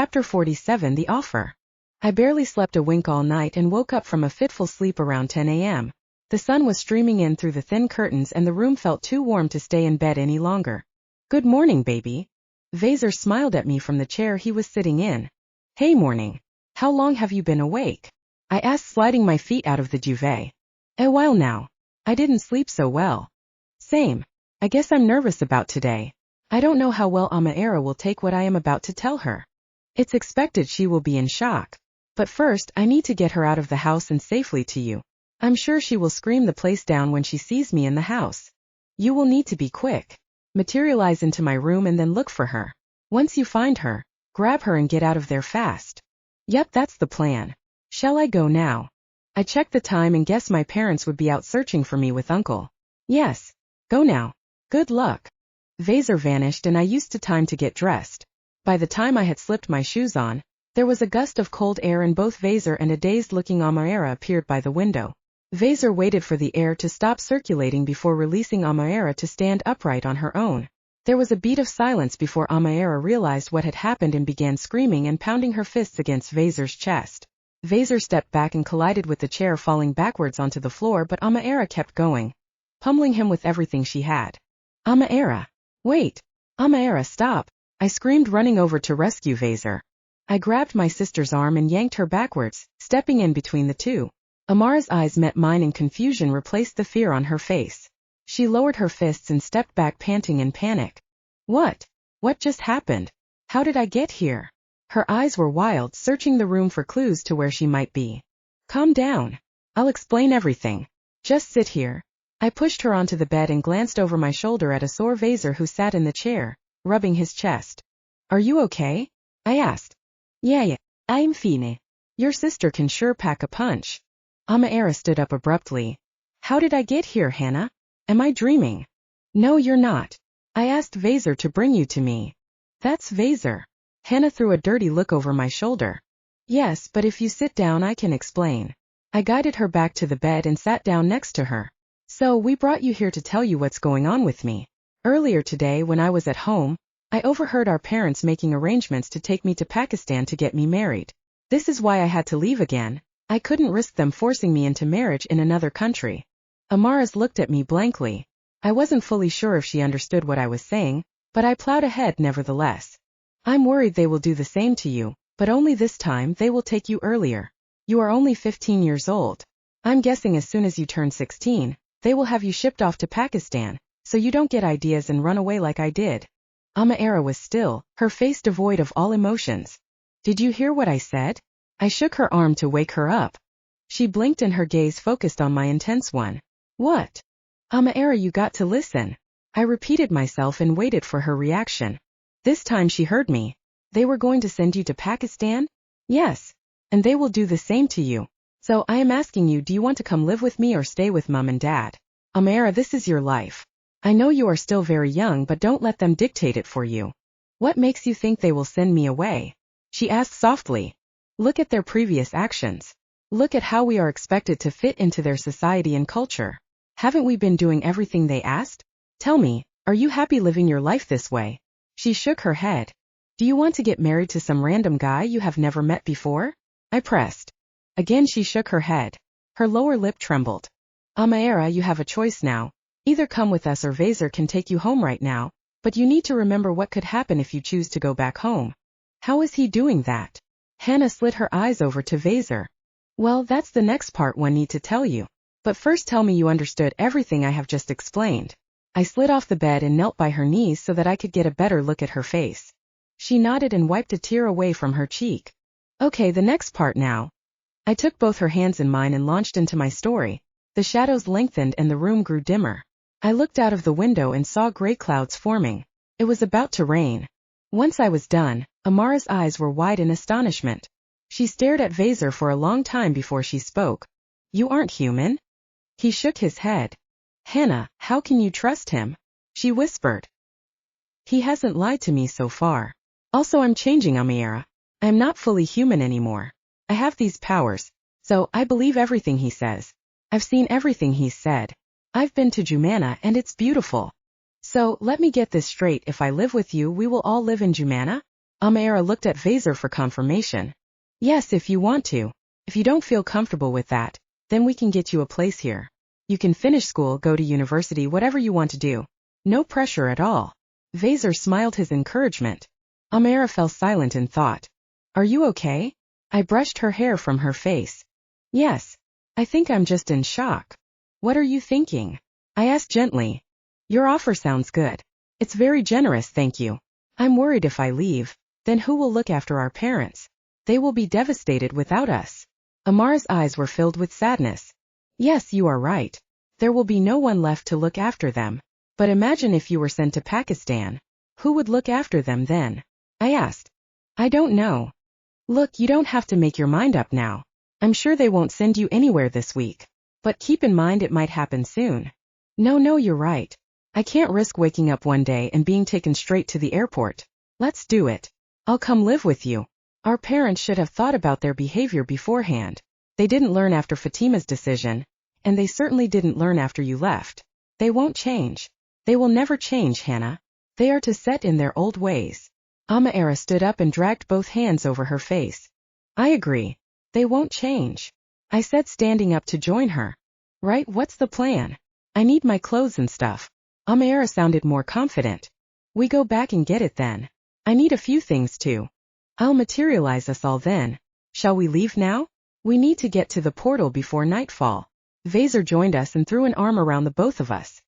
Chapter 47 The Offer. I barely slept a wink all night and woke up from a fitful sleep around 10 a.m. The sun was streaming in through the thin curtains and the room felt too warm to stay in bed any longer. Good morning, baby. Vazar smiled at me from the chair he was sitting in. Hey, morning. How long have you been awake? I asked, sliding my feet out of the duvet. A while now. I didn't sleep so well. Same. I guess I'm nervous about today. I don't know how well Amira will take what I am about to tell her. It's expected she will be in shock. But first, I need to get her out of the house and safely to you. I'm sure she will scream the place down when she sees me in the house. You will need to be quick. Materialize into my room and then look for her. Once you find her, grab her and get out of there fast. Yep, that's the plan. Shall I go now? I checked the time and guessed my parents would be out searching for me with Uncle. Yes. Go now. Good luck. Vazar vanished and I used time to get dressed. By the time I had slipped my shoes on, there was a gust of cold air and both Vazar and a dazed-looking Amira appeared by the window. Vazar waited for the air to stop circulating before releasing Amira to stand upright on her own. There was a beat of silence before Amira realized what had happened and began screaming and pounding her fists against Vazar's chest. Vazar stepped back and collided with the chair, falling backwards onto the floor, but Amira kept going, pummeling him with everything she had. Amira! Wait! Amira, stop! I screamed, running over to rescue Vazar. I grabbed my sister's arm and yanked her backwards, stepping in between the two. Amara's eyes met mine and confusion replaced the fear on her face. She lowered her fists and stepped back, panting in panic. What? What just happened? How did I get here? Her eyes were wild, searching the room for clues to where she might be. Calm down. I'll explain everything. Just sit here. I pushed her onto the bed and glanced over my shoulder at a sore Vazar who sat in the chair, rubbing his chest. Are you okay? I asked. Yeah, I'm fine. Your sister can sure pack a punch. Amira stood up abruptly. How did I get here, Hannah? Am I dreaming? No, you're not. I asked Vazar to bring you to me. That's Vazar. Hannah threw a dirty look over my shoulder. Yes, but if you sit down I can explain. I guided her back to the bed and sat down next to her. So we brought you here to tell you what's going on with me. Earlier today when I was at home, I overheard our parents making arrangements to take me to Pakistan to get me married. This is why I had to leave again. I couldn't risk them forcing me into marriage in another country. Amara looked at me blankly. I wasn't fully sure if she understood what I was saying, but I plowed ahead nevertheless. I'm worried they will do the same to you, but only this time they will take you earlier. You are only 15 years old. I'm guessing as soon as you turn 16, they will have you shipped off to Pakistan, so you don't get ideas and run away like I did. Amira was still, her face devoid of all emotions. Did you hear what I said? I shook her arm to wake her up. She blinked and her gaze focused on my intense one. What? Amira, you got to listen. I repeated myself and waited for her reaction. This time she heard me. They were going to send you to Pakistan? Yes. And they will do the same to you. So I am asking you, do you want to come live with me or stay with Mom and Dad? Amira, this is your life. I know you are still very young, but don't let them dictate it for you. What makes you think they will send me away? She asked softly. Look at their previous actions. Look at how we are expected to fit into their society and culture. Haven't we been doing everything they asked? Tell me, are you happy living your life this way? She shook her head. Do you want to get married to some random guy you have never met before? I pressed. Again she shook her head. Her lower lip trembled. Amira, you have a choice now. Either come with us or Vazar can take you home right now, but you need to remember what could happen if you choose to go back home. How is he doing that? Hannah slid her eyes over to Vazar. Well, that's the next part one need to tell you. But first tell me you understood everything I have just explained. I slid off the bed and knelt by her knees so that I could get a better look at her face. She nodded and wiped a tear away from her cheek. Okay, the next part now. I took both her hands in mine and launched into my story. The shadows lengthened and the room grew dimmer. I looked out of the window and saw gray clouds forming. It was about to rain. Once I was done, Amara's eyes were wide in astonishment. She stared at Vazar for a long time before she spoke. You aren't human? He shook his head. Hannah, how can you trust him? She whispered. He hasn't lied to me so far. Also, I'm changing, Amira. I'm not fully human anymore. I have these powers, so I believe everything he says. I've seen everything he's said. I've been to Jumana and it's beautiful. So, let me get this straight, if I live with you we will all live in Jumana? Amira looked at Vazar for confirmation. Yes, if you want to. If you don't feel comfortable with that, then we can get you a place here. You can finish school, go to university, whatever you want to do. No pressure at all. Vazar smiled his encouragement. Amira fell silent in thought. Are you okay? I brushed her hair from her face. Yes. I think I'm just in shock. What are you thinking? I asked gently. Your offer sounds good. It's very generous, thank you. I'm worried if I leave, then who will look after our parents? They will be devastated without us. Amara's eyes were filled with sadness. Yes, you are right. There will be no one left to look after them. But imagine if you were sent to Pakistan. Who would look after them then? I asked. I don't know. Look, you don't have to make your mind up now. I'm sure they won't send you anywhere this week. But keep in mind it might happen soon. No, you're right. I can't risk waking up one day and being taken straight to the airport. Let's do it. I'll come live with you. Our parents should have thought about their behavior beforehand. They didn't learn after Fatima's decision, and they certainly didn't learn after you left. They won't change. They will never change, Hannah. They are to set in their old ways. Amira stood up and dragged both hands over her face. I agree. They won't change. I said, standing up to join her. Right, what's the plan? I need my clothes and stuff. Amira sounded more confident. We go back and get it then. I need a few things too. I'll materialize us all then. Shall we leave now? We need to get to the portal before nightfall. Vazar joined us and threw an arm around the both of us.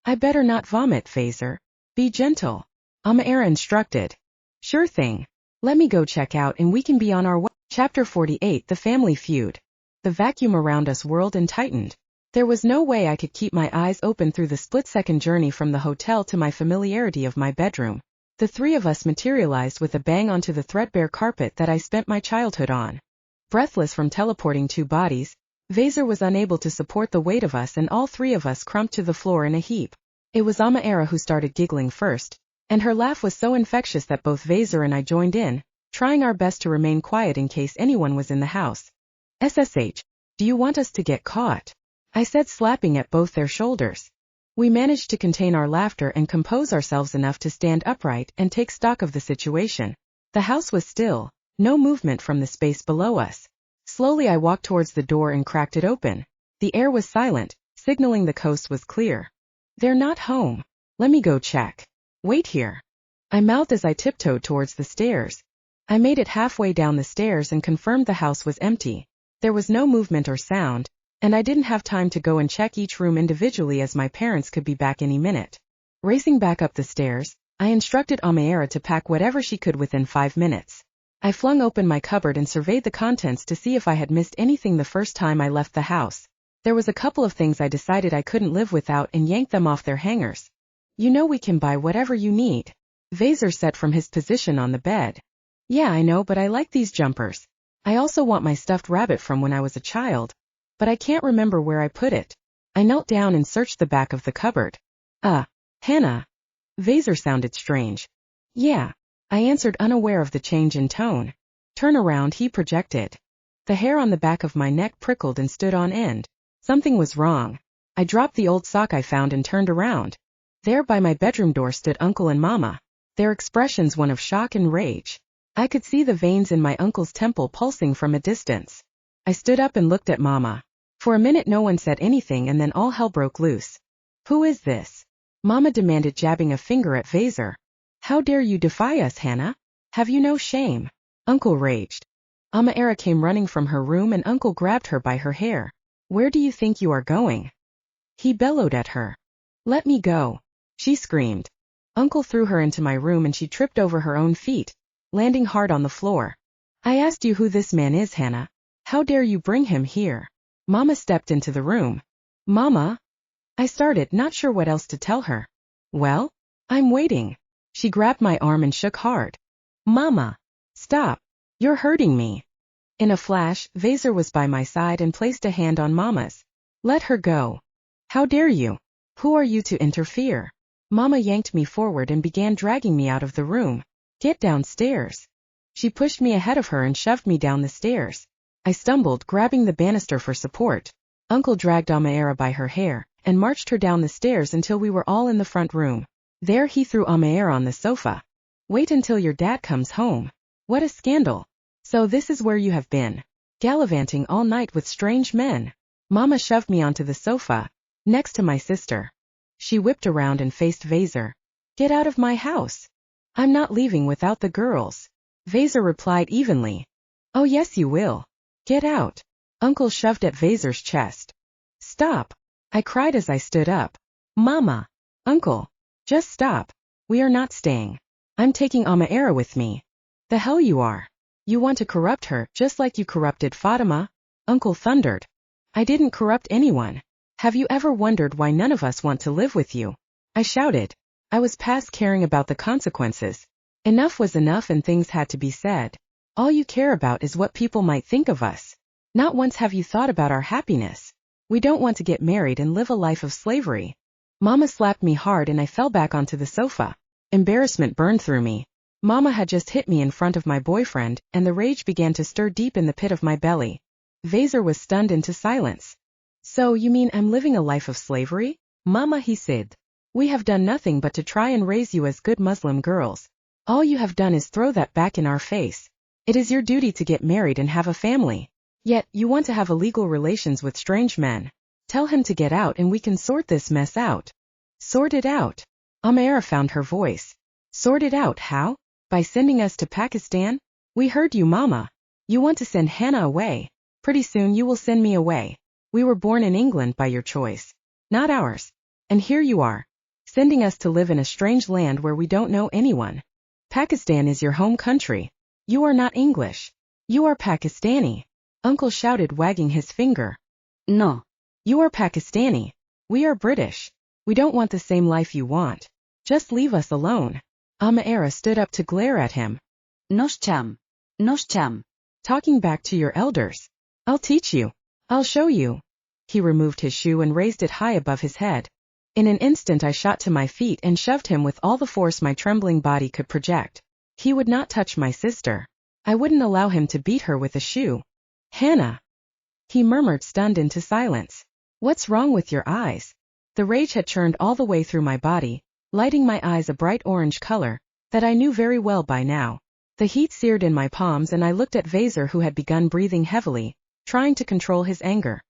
I better not vomit, Vazar. Be gentle. Amira instructed. Sure thing. Let me go check out and we can be on our way. Chapter 48, The Family Feud. The vacuum around us whirled and tightened. There was no way I could keep my eyes open through the split-second journey from the hotel to my familiarity of my bedroom. The three of us materialized with a bang onto the threadbare carpet that I spent my childhood on. Breathless from teleporting two bodies, Vazar was unable to support the weight of us and all three of us crumped to the floor in a heap. It was Amira who started giggling first, and her laugh was so infectious that both Vazar and I joined in, trying our best to remain quiet in case anyone was in the house. SSH, do you want us to get caught? I said, slapping at both their shoulders. We managed to contain our laughter and compose ourselves enough to stand upright and take stock of the situation. The house was still, no movement from the space below us. Slowly I walked towards the door and cracked it open. The air was silent, signaling the coast was clear. They're not home. Let me go check. Wait here. I mouthed as I tiptoed towards the stairs. I made it halfway down the stairs and confirmed the house was empty. There was no movement or sound, and I didn't have time to go and check each room individually as my parents could be back any minute. Racing back up the stairs, I instructed Amira to pack whatever she could within 5 minutes. I flung open my cupboard and surveyed the contents to see if I had missed anything the first time I left the house. There was a couple of things I decided I couldn't live without and yanked them off their hangers. You know we can buy whatever you need. Vazar said from his position on the bed. Yeah, I know, but I like these jumpers. I also want my stuffed rabbit from when I was a child. But I can't remember where I put it. I knelt down and searched the back of the cupboard. Hannah. Vazar sounded strange. Yeah. I answered, unaware of the change in tone. Turn around, he projected. The hair on the back of my neck prickled and stood on end. Something was wrong. I dropped the old sock I found and turned around. There by my bedroom door stood Uncle and Mama, their expressions one of shock and rage. I could see the veins in my uncle's temple pulsing from a distance. I stood up and looked at Mama. For a minute no one said anything and then all hell broke loose. Who is this? Mama demanded, jabbing a finger at Vazar. How dare you defy us, Hannah? Have you no shame? Uncle raged. Amira came running from her room and Uncle grabbed her by her hair. Where do you think you are going? He bellowed at her. Let me go. She screamed. Uncle threw her into my room and she tripped over her own feet, landing hard on the floor. I asked you who this man is, Hannah. How dare you bring him here? Mama stepped into the room. Mama? I started, not sure what else to tell her. Well? I'm waiting. She grabbed my arm and shook hard. Mama! Stop! You're hurting me. In a flash, Vazar was by my side and placed a hand on Mama's. Let her go. How dare you? Who are you to interfere? Mama yanked me forward and began dragging me out of the room. Get downstairs. She pushed me ahead of her and shoved me down the stairs. I stumbled, grabbing the banister for support. Uncle dragged Amira by her hair and marched her down the stairs until we were all in the front room. There he threw Amira on the sofa. Wait until your dad comes home. What a scandal. So this is where you have been. Gallivanting all night with strange men. Mama shoved me onto the sofa, next to my sister. She whipped around and faced Vazar. Get out of my house. I'm not leaving without the girls. Vazar replied evenly. Oh yes you will. Get out. Uncle shoved at Vazar's chest. Stop. I cried as I stood up. Mama. Uncle. Just stop. We are not staying. I'm taking Amira with me. The hell you are. You want to corrupt her just like you corrupted Fatima? Uncle thundered. I didn't corrupt anyone. Have you ever wondered why none of us want to live with you? I shouted. I was past caring about the consequences. Enough was enough and things had to be said. All you care about is what people might think of us. Not once have you thought about our happiness. We don't want to get married and live a life of slavery. Mama slapped me hard and I fell back onto the sofa. Embarrassment burned through me. Mama had just hit me in front of my boyfriend, and the rage began to stir deep in the pit of my belly. Vazar was stunned into silence. So you mean I'm living a life of slavery? Mama, he said. We have done nothing but to try and raise you as good Muslim girls. All you have done is throw that back in our face. It is your duty to get married and have a family. Yet, you want to have illegal relations with strange men. Tell him to get out and we can sort this mess out. Sort it out. Amira found her voice. Sort it out how? By sending us to Pakistan? We heard you, Mama. You want to send Hannah away. Pretty soon you will send me away. We were born in England by your choice. Not ours. And here you are. Sending us to live in a strange land where we don't know anyone. Pakistan is your home country. You are not English. You are Pakistani. Uncle shouted, wagging his finger. No. You are Pakistani. We are British. We don't want the same life you want. Just leave us alone. Amira stood up to glare at him. Noshcham. Noshcham. Talking back to your elders. I'll teach you. I'll show you. He removed his shoe and raised it high above his head. In an instant I shot to my feet and shoved him with all the force my trembling body could project. He would not touch my sister. I wouldn't allow him to beat her with a shoe. Hannah. He murmured, stunned into silence. What's wrong with your eyes? The rage had churned all the way through my body, lighting my eyes a bright orange color, that I knew very well by now. The heat seared in my palms and I looked at Vazar, who had begun breathing heavily, trying to control his anger.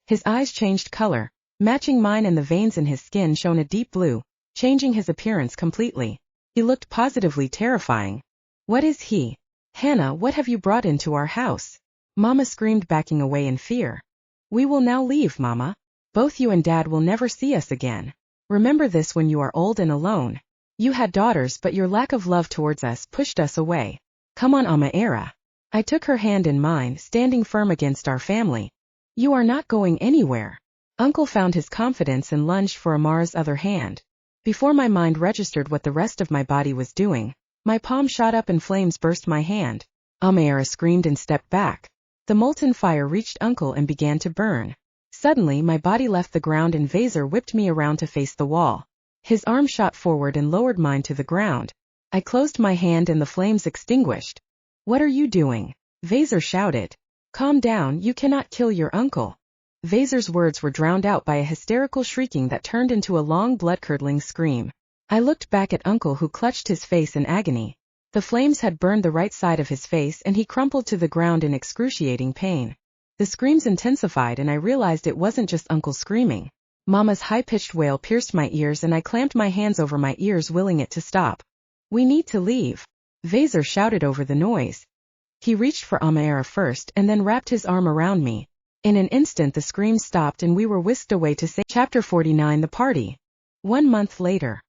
His eyes changed color, matching mine, and the veins in his skin shone a deep blue, changing his appearance completely. He looked positively terrifying. What is he? Hannah, what have you brought into our house? Mama screamed, backing away in fear. We will now leave, Mama. Both you and Dad will never see us again. Remember this when you are old and alone. You had daughters, but your lack of love towards us pushed us away. Come on, Amira. I took her hand in mine, standing firm against our family. You are not going anywhere. Uncle found his confidence and lunged for Amara's other hand. Before my mind registered what the rest of my body was doing, my palm shot up and flames burst my hand. Amira screamed and stepped back. The molten fire reached Uncle and began to burn. Suddenly my body left the ground and Vazar whipped me around to face the wall. His arm shot forward and lowered mine to the ground. I closed my hand and the flames extinguished. What are you doing? Vazar shouted. Calm down, you cannot kill your uncle. Vazar's words were drowned out by a hysterical shrieking that turned into a long blood-curdling scream. I looked back at Uncle, who clutched his face in agony. The flames had burned the right side of his face and he crumpled to the ground in excruciating pain. The screams intensified and I realized it wasn't just Uncle screaming. Mama's high-pitched wail pierced my ears and I clamped my hands over my ears, willing it to stop. We need to leave. Vazar shouted over the noise. He reached for Amira first and then wrapped his arm around me. In an instant the screams stopped and we were whisked away to say Chapter 49 The Party. 1 month later.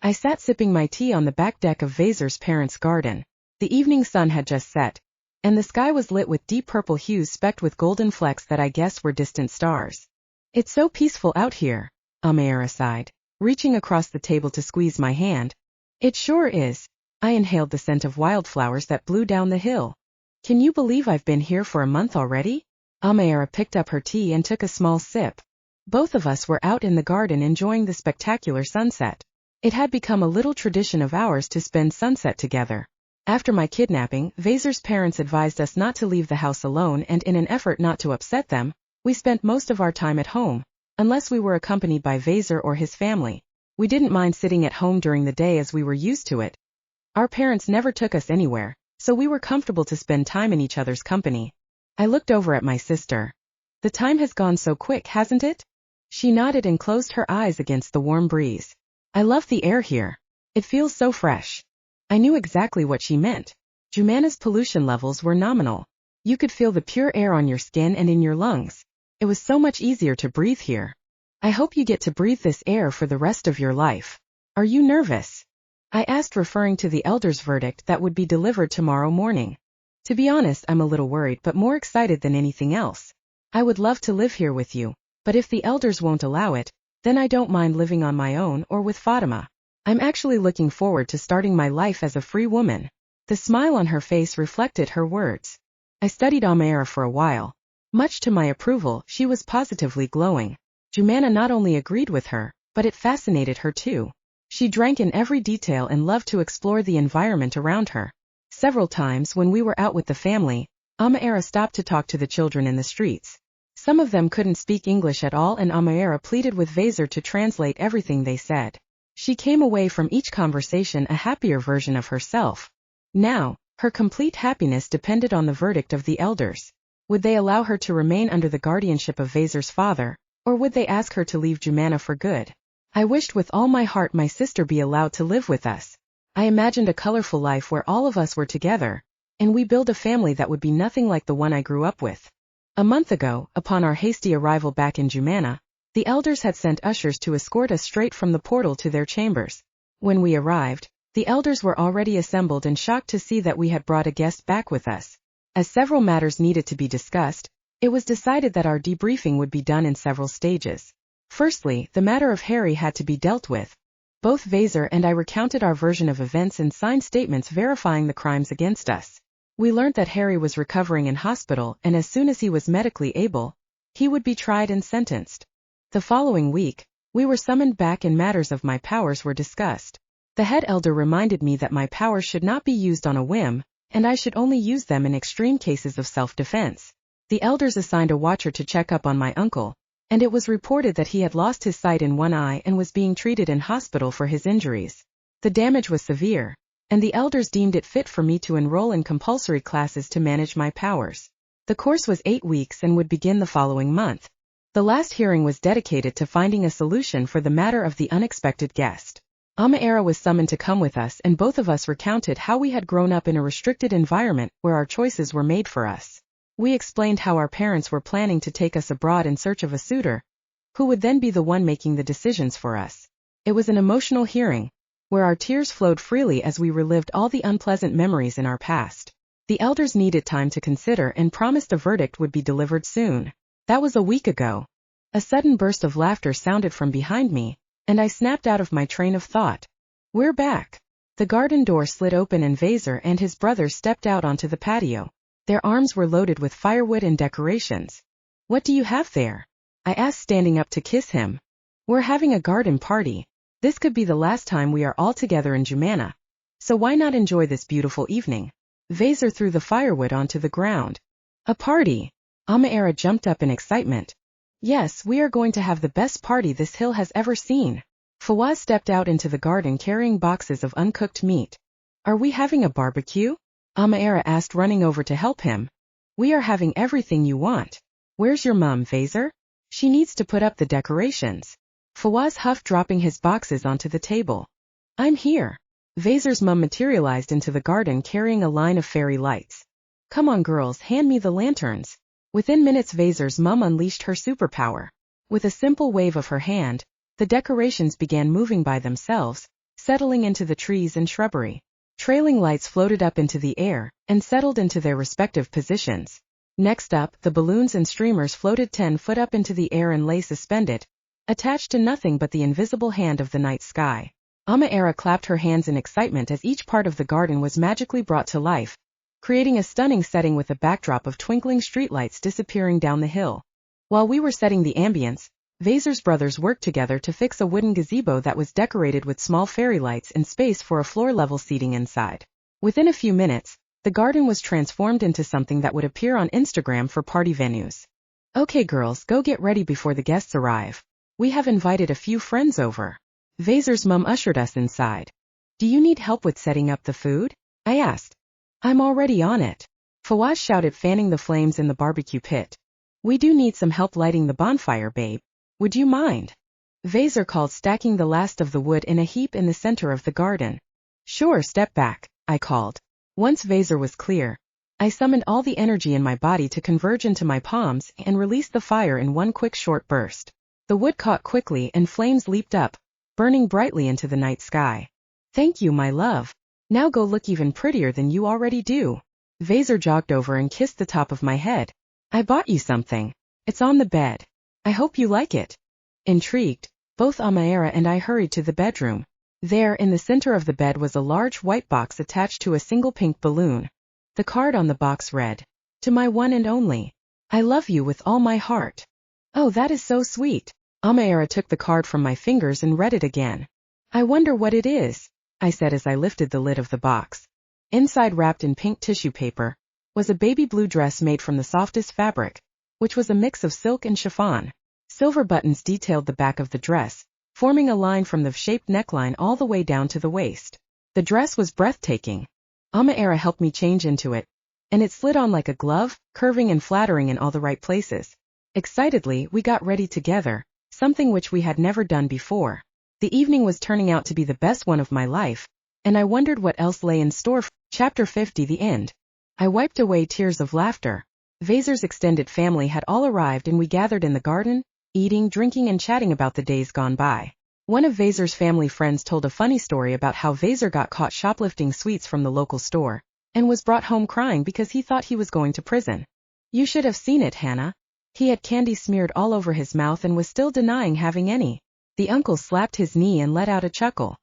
I sat sipping my tea on the back deck of Vazar's parents' garden. The evening sun had just set, and the sky was lit with deep purple hues specked with golden flecks that I guessed were distant stars. It's so peaceful out here, Amira sighed, reaching across the table to squeeze my hand. It sure is. I inhaled the scent of wildflowers that blew down the hill. Can you believe I've been here for a month already? Amira picked up her tea and took a small sip. Both of us were out in the garden enjoying the spectacular sunset. It had become a little tradition of ours to spend sunset together. After my kidnapping, Vazar's parents advised us not to leave the house alone, and in an effort not to upset them, we spent most of our time at home, unless we were accompanied by Vazar or his family. We didn't mind sitting at home during the day as we were used to it. Our parents never took us anywhere, so we were comfortable to spend time in each other's company. I looked over at my sister. The time has gone so quick, hasn't it? She nodded and closed her eyes against the warm breeze. I love the air here. It feels so fresh. I knew exactly what she meant. Jumana's pollution levels were nominal. You could feel the pure air on your skin and in your lungs. It was so much easier to breathe here. I hope you get to breathe this air for the rest of your life. Are you nervous? I asked, referring to the elders' verdict that would be delivered tomorrow morning. To be honest, I'm a little worried but more excited than anything else. I would love to live here with you, but if the elders won't allow it, then I don't mind living on my own or with Fatima. I'm actually looking forward to starting my life as a free woman. The smile on her face reflected her words. I studied Amira for a while. Much to my approval, she was positively glowing. Jumana not only agreed with her, but it fascinated her too. She drank in every detail and loved to explore the environment around her. Several times when we were out with the family, Amira stopped to talk to the children in the streets. Some of them couldn't speak English at all and Amira pleaded with Vazar to translate everything they said. She came away from each conversation a happier version of herself. Now, her complete happiness depended on the verdict of the elders. Would they allow her to remain under the guardianship of Vazar's father, or would they ask her to leave Jumana for good? I wished with all my heart my sister be allowed to live with us. I imagined a colorful life where all of us were together, and we build a family that would be nothing like the one I grew up with. A month ago, upon our hasty arrival back in Jumana, the elders had sent ushers to escort us straight from the portal to their chambers. When we arrived, the elders were already assembled and shocked to see that we had brought a guest back with us. As several matters needed to be discussed, it was decided that our debriefing would be done in several stages. Firstly, the matter of Harry had to be dealt with. Both Vazar and I recounted our version of events and signed statements verifying the crimes against us. We learned that Harry was recovering in hospital and as soon as he was medically able, he would be tried and sentenced. The following week, we were summoned back and matters of my powers were discussed. The head elder reminded me that my powers should not be used on a whim, and I should only use them in extreme cases of self-defense. The elders assigned a watcher to check up on my uncle, and it was reported that he had lost his sight in one eye and was being treated in hospital for his injuries. The damage was severe, and the elders deemed it fit for me to enroll in compulsory classes to manage my powers. The course was 8 weeks and would begin the following month. The last hearing was dedicated to finding a solution for the matter of the unexpected guest. Amira was summoned to come with us and both of us recounted how we had grown up in a restricted environment where our choices were made for us. We explained how our parents were planning to take us abroad in search of a suitor, who would then be the one making the decisions for us. It was an emotional hearing, where our tears flowed freely as we relived all the unpleasant memories in our past. The elders needed time to consider and promised a verdict would be delivered soon. That was a week ago. A sudden burst of laughter sounded from behind me, and I snapped out of my train of thought. We're back. The garden door slid open and Vazar and his brothers stepped out onto the patio. Their arms were loaded with firewood and decorations. What do you have there? I asked, standing up to kiss him. We're having a garden party. This could be the last time we are all together in Jumana. So why not enjoy this beautiful evening? Vazar threw the firewood onto the ground. A party? Amira jumped up in excitement. Yes, we are going to have the best party this hill has ever seen. Fawaz stepped out into the garden carrying boxes of uncooked meat. Are we having a barbecue? Amira asked, running over to help him. We are having everything you want. Where's your mum, Vazar? She needs to put up the decorations. Fawaz huffed, dropping his boxes onto the table. I'm here. Vazar's mum materialized into the garden carrying a line of fairy lights. Come on girls, hand me the lanterns. Within minutes Vazar's mum unleashed her superpower. With a simple wave of her hand, the decorations began moving by themselves, settling into the trees and shrubbery. Trailing lights floated up into the air, and settled into their respective positions. Next up, the balloons and streamers floated 10 foot up into the air and lay suspended, attached to nothing but the invisible hand of the night sky. Amira clapped her hands in excitement as each part of the garden was magically brought to life, creating a stunning setting with a backdrop of twinkling streetlights disappearing down the hill. While we were setting the ambience, Vazar's brothers worked together to fix a wooden gazebo that was decorated with small fairy lights and space for a floor-level seating inside. Within a few minutes, the garden was transformed into something that would appear on Instagram for party venues. Okay girls, go get ready before the guests arrive. We have invited a few friends over. Vazar's mum ushered us inside. Do you need help with setting up the food? I asked. I'm already on it. Fawaz shouted, fanning the flames in the barbecue pit. We do need some help lighting the bonfire, babe. Would you mind? Vazar called, stacking the last of the wood in a heap in the center of the garden. Sure, step back, I called. Once Vazar was clear, I summoned all the energy in my body to converge into my palms and released the fire in one quick short burst. The wood caught quickly and flames leaped up, burning brightly into the night sky. Thank you, my love. Now go look even prettier than you already do. Vazar jogged over and kissed the top of my head. I bought you something. It's on the bed. I hope you like it. Intrigued, both Amira and I hurried to the bedroom. There, in the center of the bed, was a large white box attached to a single pink balloon. The card on the box read, "To my one and only. I love you with all my heart." Oh, that is so sweet. Amira took the card from my fingers and read it again. I wonder what it is, I said as I lifted the lid of the box. Inside, wrapped in pink tissue paper, was a baby blue dress made from the softest fabric, which was a mix of silk and chiffon. Silver buttons detailed the back of the dress, forming a line from the V-shaped neckline all the way down to the waist. The dress was breathtaking. Amira helped me change into it, and it slid on like a glove, curving and flattering in all the right places. Excitedly, we got ready together, something which we had never done before. The evening was turning out to be the best one of my life, and I wondered what else lay in store. Chapter 50, the end. I wiped away tears of laughter. Vazar's extended family had all arrived and we gathered in the garden, eating, drinking and chatting about the days gone by. One of Vazar's family friends told a funny story about how Vazar got caught shoplifting sweets from the local store, and was brought home crying because he thought he was going to prison. You should have seen it, Hannah. He had candy smeared all over his mouth and was still denying having any. The uncle slapped his knee and let out a chuckle.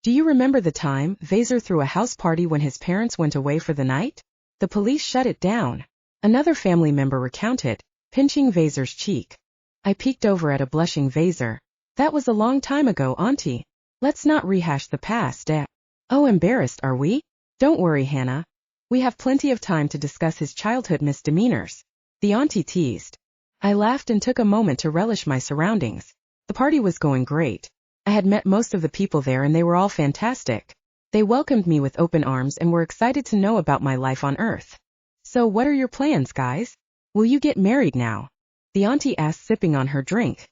Do you remember the time Vazar threw a house party when his parents went away for the night? The police shut it down. Another family member recounted, pinching Vazar's cheek. I peeked over at a blushing Vazar. That was a long time ago, Auntie. Let's not rehash the past, eh? Oh, embarrassed, are we? Don't worry, Hannah. We have plenty of time to discuss his childhood misdemeanors. The auntie teased. I laughed and took a moment to relish my surroundings. The party was going great. I had met most of the people there and they were all fantastic. They welcomed me with open arms and were excited to know about my life on Earth. So what are your plans, guys? Will you get married now? The auntie asked, sipping on her drink.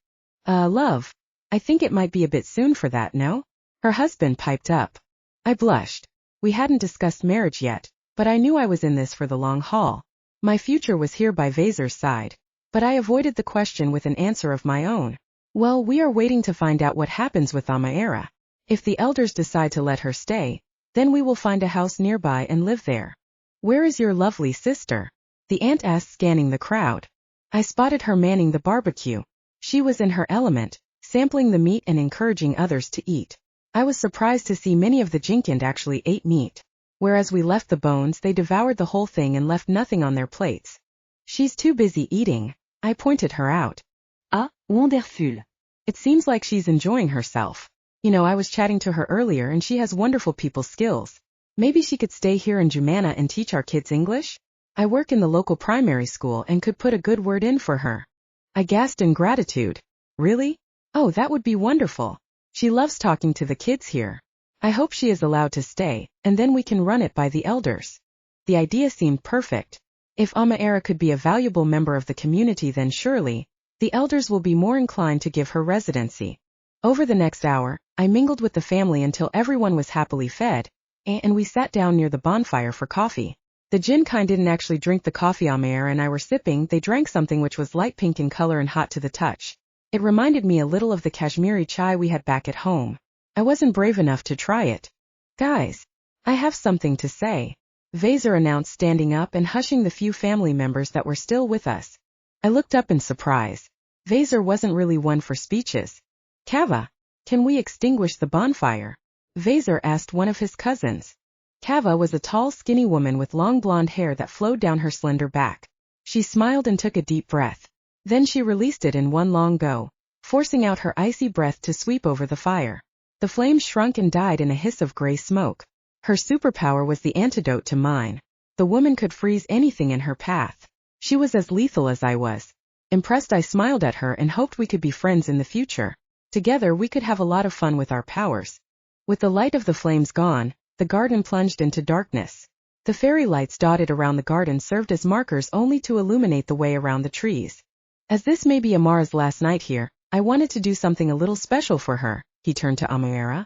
Love, I think it might be a bit soon for that, no? Her husband piped up. I blushed. We hadn't discussed marriage yet, but I knew I was in this for the long haul. My future was here by Vazar's side, but I avoided the question with an answer of my own. Well, we are waiting to find out what happens with Amira. If the elders decide to let her stay, then we will find a house nearby and live there. Where is your lovely sister? The aunt asked, scanning the crowd. I spotted her manning the barbecue. She was in her element, sampling the meat and encouraging others to eat. I was surprised to see many of the Jinkind actually ate meat. Whereas we left the bones, they devoured the whole thing and left nothing on their plates. She's too busy eating. I pointed her out. Ah, wonderful. It seems like she's enjoying herself. You know, I was chatting to her earlier and she has wonderful people skills. Maybe she could stay here in Jumana and teach our kids English? I work in the local primary school and could put a good word in for her. I gasped in gratitude. Really? Oh, that would be wonderful. She loves talking to the kids here. I hope she is allowed to stay, and then we can run it by the elders. The idea seemed perfect. If Amira could be a valuable member of the community, then surely the elders will be more inclined to give her residency. Over the next hour, I mingled with the family until everyone was happily fed, and we sat down near the bonfire for coffee. The Jinn kind didn't actually drink the coffee Amira and I were sipping. They drank something which was light pink in color and hot to the touch. It reminded me a little of the Kashmiri chai we had back at home. I wasn't brave enough to try it. Guys, I have something to say, Vazar announced, standing up and hushing the few family members that were still with us. I looked up in surprise. Vazar wasn't really one for speeches. Kava, can we extinguish the bonfire? Vazar asked one of his cousins. Kava was a tall, skinny woman with long blonde hair that flowed down her slender back. She smiled and took a deep breath. Then she released it in one long go, forcing out her icy breath to sweep over the fire. The flames shrunk and died in a hiss of gray smoke. Her superpower was the antidote to mine. The woman could freeze anything in her path. She was as lethal as I was. Impressed, I smiled at her and hoped we could be friends in the future. Together we could have a lot of fun with our powers. With the light of the flames gone, the garden plunged into darkness. The fairy lights dotted around the garden served as markers only to illuminate the way around the trees. As this may be Amara's last night here, I wanted to do something a little special for her. He turned to Amira.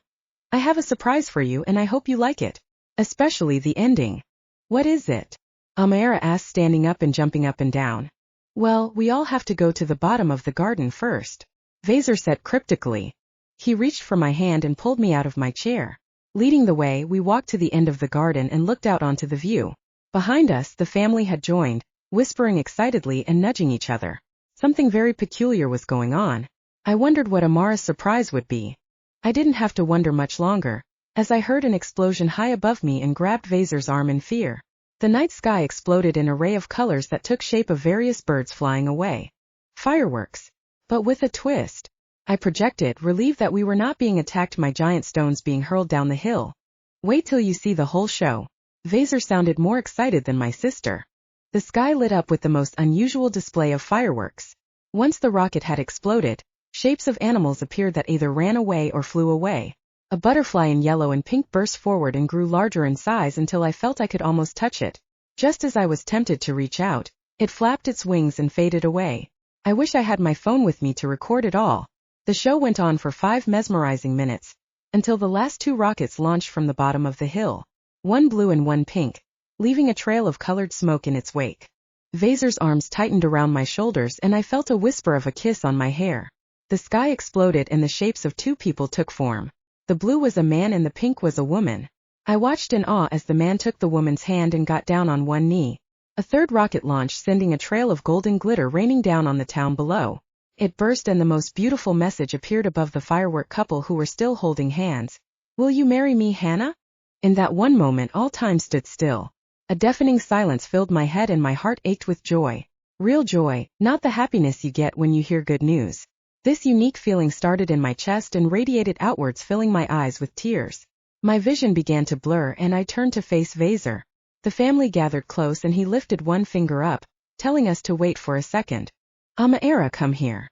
I have a surprise for you and I hope you like it. Especially the ending. What is it? Amira asked, standing up and jumping up and down. Well, we all have to go to the bottom of the garden first, Vazar said cryptically. He reached for my hand and pulled me out of my chair. Leading the way, we walked to the end of the garden and looked out onto the view. Behind us, the family had joined, whispering excitedly and nudging each other. Something very peculiar was going on. I wondered what Amara's surprise would be. I didn't have to wonder much longer, as I heard an explosion high above me and grabbed Vazar's arm in fear. The night sky exploded in an array of colors that took shape of various birds flying away. Fireworks. But with a twist. I projected, relieved that we were not being attacked by giant stones being hurled down the hill. Wait till you see the whole show. Vazar sounded more excited than my sister. The sky lit up with the most unusual display of fireworks. Once the rocket had exploded, shapes of animals appeared that either ran away or flew away. A butterfly in yellow and pink burst forward and grew larger in size until I felt I could almost touch it. Just as I was tempted to reach out, it flapped its wings and faded away. I wish I had my phone with me to record it all. The show went on for 5 mesmerizing minutes, until the last 2 rockets launched from the bottom of the hill. One blue and one pink, leaving a trail of colored smoke in its wake. Vazar's arms tightened around my shoulders and I felt a whisper of a kiss on my hair. The sky exploded and the shapes of 2 people took form. The blue was a man and the pink was a woman. I watched in awe as the man took the woman's hand and got down on one knee. A third rocket launched, sending a trail of golden glitter raining down on the town below. It burst and the most beautiful message appeared above the firework couple who were still holding hands. Will you marry me, Hannah? In that one moment all time stood still. A deafening silence filled my head and my heart ached with joy. Real joy, not the happiness you get when you hear good news. This unique feeling started in my chest and radiated outwards, filling my eyes with tears. My vision began to blur and I turned to face Vazar. The family gathered close and he lifted one finger up, telling us to wait for a second. Amira, come here.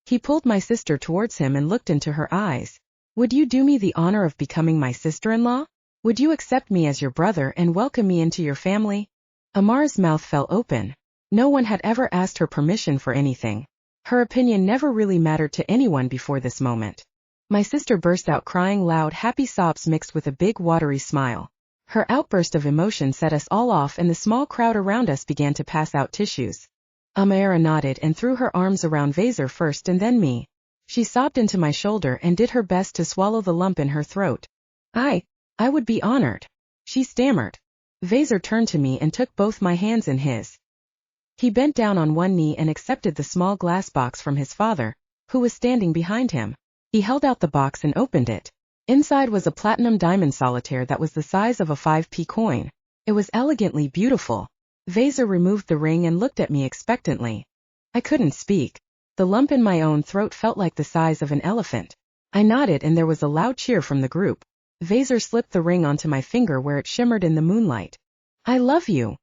He pulled my sister towards him and looked into her eyes. Would you do me the honor of becoming my sister-in-law? Would you accept me as your brother and welcome me into your family? Amara's mouth fell open. No one had ever asked her permission for anything. Her opinion never really mattered to anyone before this moment. My sister burst out crying loud, happy sobs mixed with a big watery smile. Her outburst of emotion set us all off and the small crowd around us began to pass out tissues. Amira nodded and threw her arms around Vazar first and then me. She sobbed into my shoulder and did her best to swallow the lump in her throat. I would be honored, she stammered. Vazar turned to me and took both my hands in his. He bent down on one knee and accepted the small glass box from his father, who was standing behind him. He held out the box and opened it. Inside was a platinum diamond solitaire that was the size of a 5p coin. It was elegantly beautiful. Vazar removed the ring and looked at me expectantly. I couldn't speak. The lump in my own throat felt like the size of an elephant. I nodded and there was a loud cheer from the group. Vazar slipped the ring onto my finger where it shimmered in the moonlight. I love you,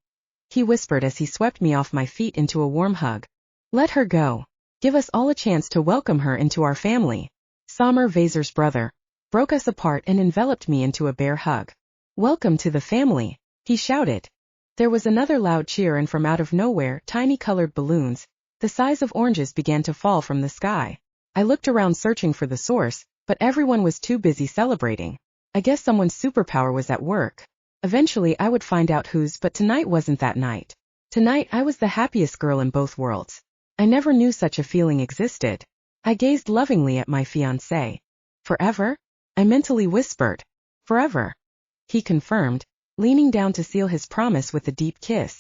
he whispered as he swept me off my feet into a warm hug. Let her go. Give us all a chance to welcome her into our family. Samir, Vazar's brother, broke us apart and enveloped me into a bear hug. Welcome to the family, he shouted. There was another loud cheer and from out of nowhere, tiny colored balloons, the size of oranges, began to fall from the sky. I looked around searching for the source, but everyone was too busy celebrating. I guess someone's superpower was at work. Eventually I would find out whose, but tonight wasn't that night. Tonight I was the happiest girl in both worlds. I never knew such a feeling existed. I gazed lovingly at my fiancé. Forever? I mentally whispered. Forever, he confirmed, leaning down to seal his promise with a deep kiss.